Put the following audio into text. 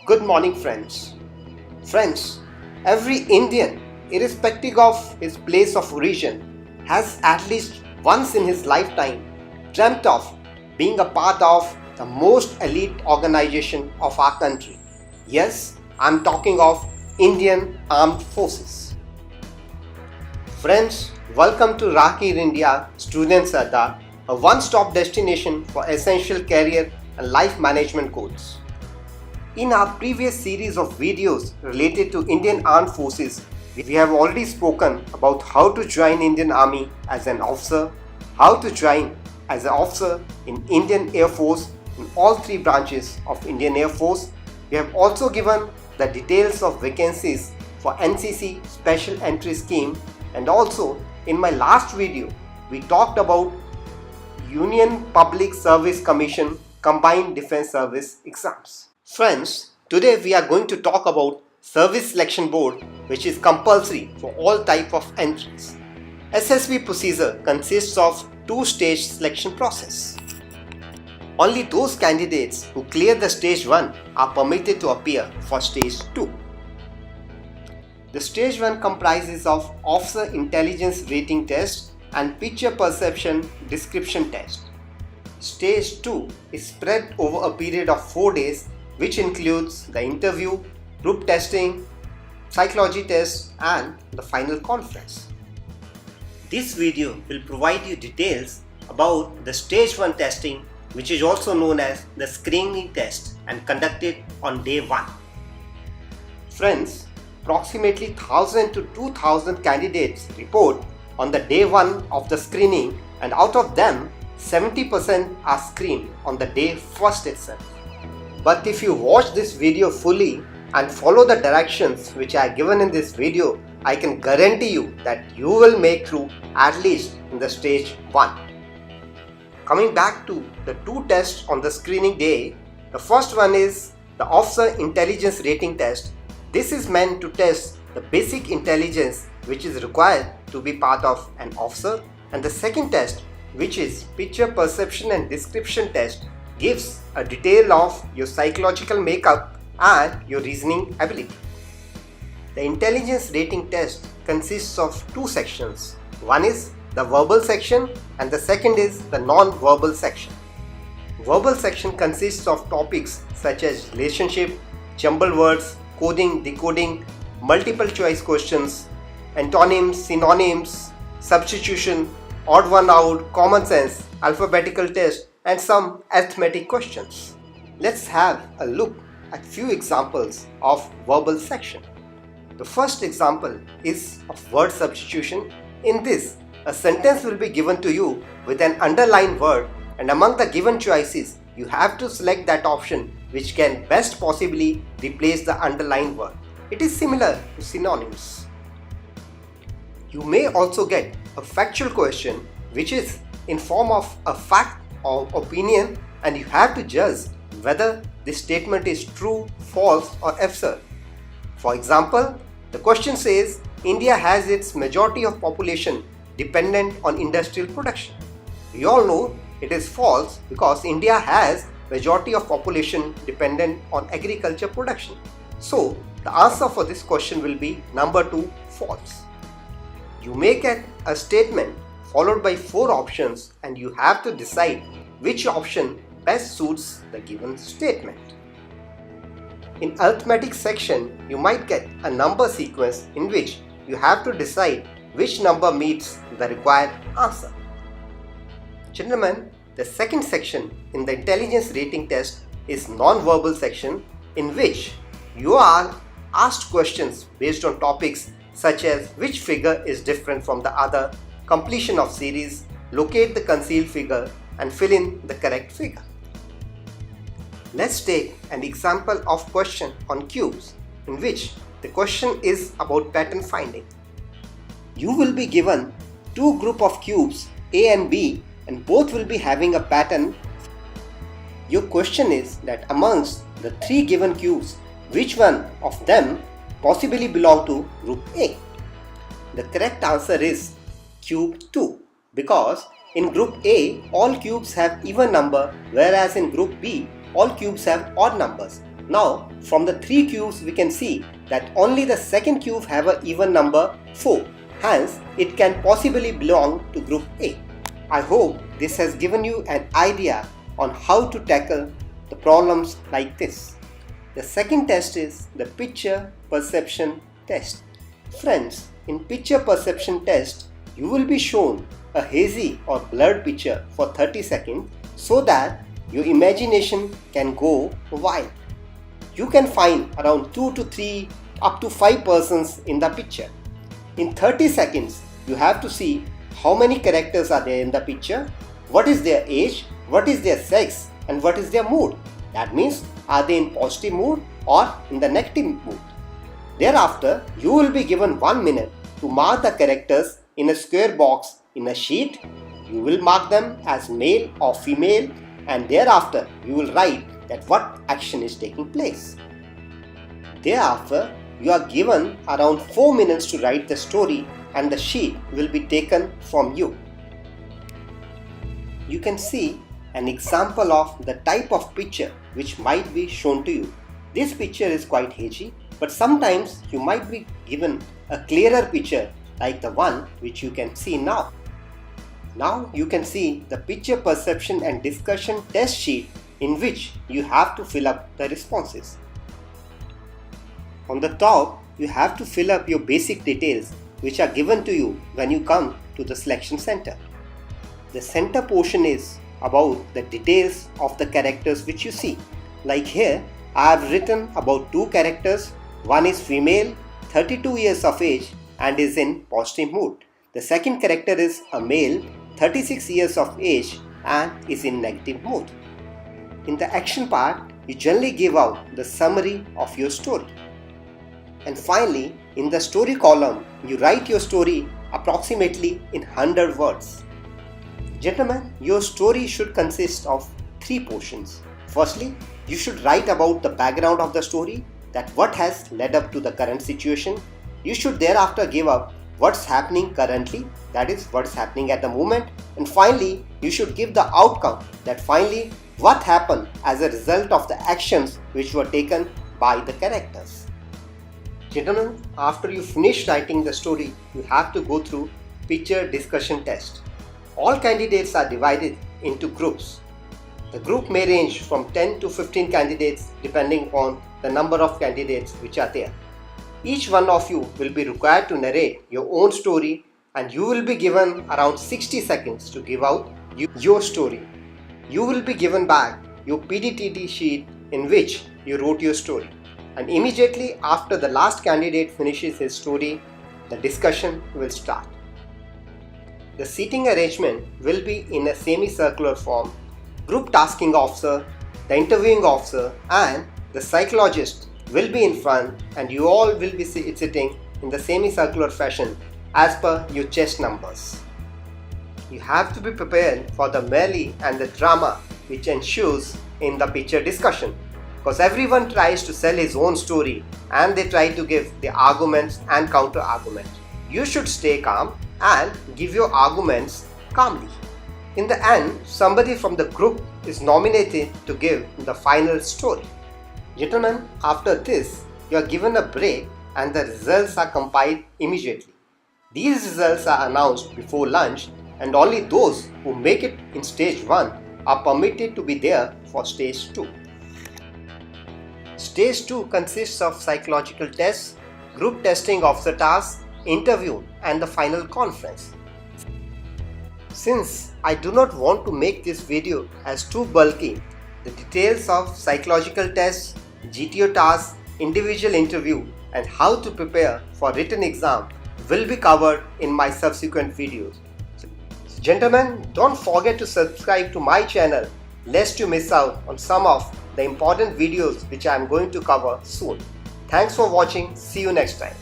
Good morning, friends. Friends, every Indian, irrespective of his place of origin, has at least once in his lifetime dreamt of being a part of the most elite organization of our country. Yes, I'm talking of Indian Armed Forces. Friends, welcome to Rakir India Students Adda, a one-stop destination for essential career and life management goals. In our previous series of videos related to Indian Armed Forces, we have already spoken about how to join Indian Army as an officer, how to join as an officer in Indian Air Force in all three branches of Indian Air Force. We have also given the details of vacancies for NCC Special Entry Scheme, and also in my last video we talked about Union Public Service Commission Combined Defence Service exams. Friends, today we are going to talk about Service Selection Board, which is compulsory for all type of entries. SSB procedure consists of two-stage selection process. Only those candidates who clear the stage 1 are permitted to appear for stage 2. The stage 1 comprises of Officer Intelligence Rating Test and Picture Perception Description Test. Stage 2 is spread over a period of 4 days, which includes the interview, group testing, psychology test, and the final conference. This video will provide you details about the stage 1 testing, which is also known as the screening test and conducted on day 1. Friends, approximately 1000 to 2000 candidates report on the day 1 of the screening, and out of them 70% are screened on the day 1st itself. But if you watch this video fully and follow the directions which I have given in this video, I can guarantee you that you will make through at least in the stage 1. Coming back to the two tests on the screening day, the first one is the Officer Intelligence Rating Test. This is meant to test the basic intelligence which is required to be part of an officer, and the second test, which is Picture Perception and Description Test, gives a detail of your psychological makeup and your reasoning ability. The intelligence rating test consists of two sections. One is the verbal section and the second is the non-verbal section. Verbal section consists of topics such as relationship, jumbled words, coding, decoding, multiple choice questions, antonyms, synonyms, substitution, odd one out, common sense, alphabetical test, and some arithmetic questions. Let's have a look at few examples of verbal section. The first example is of word substitution. In this, a sentence will be given to you with an underlined word, and among the given choices, you have to select that option which can best possibly replace the underlined word. It is similar to synonyms. You may also get a factual question which is in form of a fact or opinion, and you have to judge whether this statement is true, false, or absurd. For example, the question says India has its majority of population dependent on industrial production. We all know it is false because India has majority of population dependent on agriculture production. So the answer for this question will be number 2, false. You may get a statement followed by 4 options, and you have to decide which option best suits the given statement. In arithmetic section, you might get a number sequence in which you have to decide which number meets the required answer. Gentlemen, the second section in the intelligence rating test is non-verbal section, in which you are asked questions based on topics such as which figure is different from the other, completion of series, locate the concealed figure, and fill in the correct figure. Let's take an example of question on cubes, in which the question is about pattern finding. You will be given two groups of cubes A and B, and both will be having a pattern. Your question is that amongst the 3 given cubes, which one of them possibly belong to group A? The correct answer is cube 2, because in group A all cubes have even number, whereas in group B all cubes have odd numbers. Now from the 3 cubes we can see that only the second cube have an even number 4. Hence it can possibly belong to group A. I hope this has given you an idea on how to tackle the problems like this. The second test is the picture perception test. Friends, in picture perception test, you will be shown a hazy or blurred picture for 30 seconds so that your imagination can go wild. You can find around 2 to 3 up to 5 persons in the picture. In 30 seconds, you have to see how many characters are there in the picture, what is their age, what is their sex, and what is their mood. That means, are they in positive mood or in the negative mood? Thereafter, you will be given 1 minute to mark the characters in a square box in a sheet. You will mark them as male or female, and thereafter you will write that what action is taking place. Thereafter, you are given around 4 minutes to write the story and the sheet will be taken from you. You can see an example of the type of picture which might be shown to you. This picture is quite hazy, but sometimes you might be given a clearer picture like the one which you can see now. Now you can see the picture perception and discussion test sheet in which you have to fill up the responses. On the top, you have to fill up your basic details which are given to you when you come to the selection center. The center portion is about the details of the characters which you see. Like here, I have written about 2 characters. One is female, 32 years of age and is in positive mood. The second character is a male, 36 years of age and is in negative mood. In the action part, you generally give out the summary of your story. And finally, in the story column, you write your story approximately in 100 words. Gentlemen, your story should consist of 3 portions. Firstly, you should write about the background of the story, that what has led up to the current situation. You should thereafter give up what's happening currently, that is what's happening at the moment. And finally, you should give the outcome, that finally what happened as a result of the actions which were taken by the characters. Gentlemen, after you finish writing the story, you have to go through picture discussion test. All candidates are divided into groups. The group may range from 10 to 15 candidates depending on the number of candidates which are there. Each one of you will be required to narrate your own story and you will be given around 60 seconds to give out your story. You will be given back your PDTT sheet in which you wrote your story. And immediately after the last candidate finishes his story, the discussion will start. The seating arrangement will be in a semicircular form. Group tasking officer, the interviewing officer and the psychologist will be in front and you all will be sitting in the semicircular fashion as per your chest numbers. You have to be prepared for the melee and the drama which ensues in the picture discussion, because everyone tries to sell his own story and they try to give the arguments and counter arguments. You should stay calm and give your arguments calmly. In the end, somebody from the group is nominated to give the final story. Gentlemen, after this, you are given a break and the results are compiled immediately. These results are announced before lunch and only those who make it in stage 1 are permitted to be there for stage 2. Stage 2 consists of psychological tests, group testing of the task, interview and the final conference. Since I do not want to make this video as too bulky, the details of psychological tests, GTO tasks, individual interview and how to prepare for written exam will be covered in my subsequent videos. So, gentlemen, don't forget to subscribe to my channel lest you miss out on some of the important videos which I am going to cover soon. Thanks for watching. See you next time.